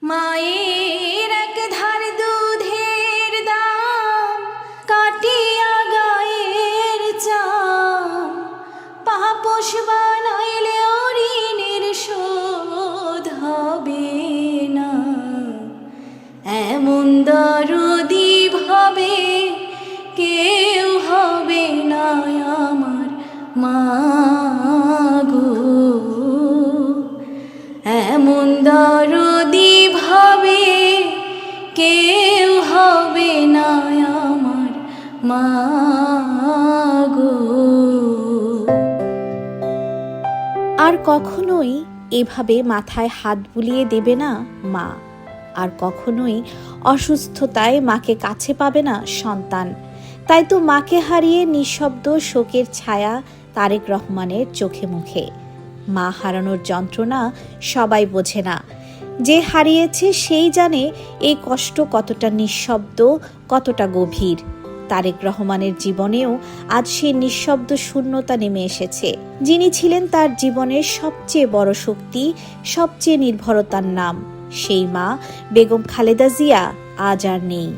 মায়ের এক ধার দুধের দাম কাটিয়া গায়ের চাম, পাপোশ বানাইলে ঋণের শোধ হবে না। এমন দরদি ভাবে কেউ হবে না আমার মা গো। এমন দরদি ভাবে কেউ হবে না আমার মা গো। আর কখনোই এভাবে মাথায় হাত বুলিয়ে দেবে না মা। আর কখনোই অসুস্থতায় মাকে কাছে পাবে না সন্তান। তাই তো মাকে হারিয়ে নিঃশব্দ শোকের ছায়া তারেক রহমানের চোখে মুখে। মা হারানোর যন্ত্রণা সবাই বোঝে না, যে হারিয়েছে সেই জানে এই কষ্ট কতটা নিঃশব্দ, কতটা গভীর। তারেক রহমানের জীবনেও আজ সেই নিঃশব্দ শূন্যতা নেমে এসেছে। যিনি ছিলেন তার জীবনের সবচেয়ে বড় শক্তি, সবচেয়ে নির্ভরতার নাম, সেই মা বেগম খালেদা জিয়া আজ আর নেই।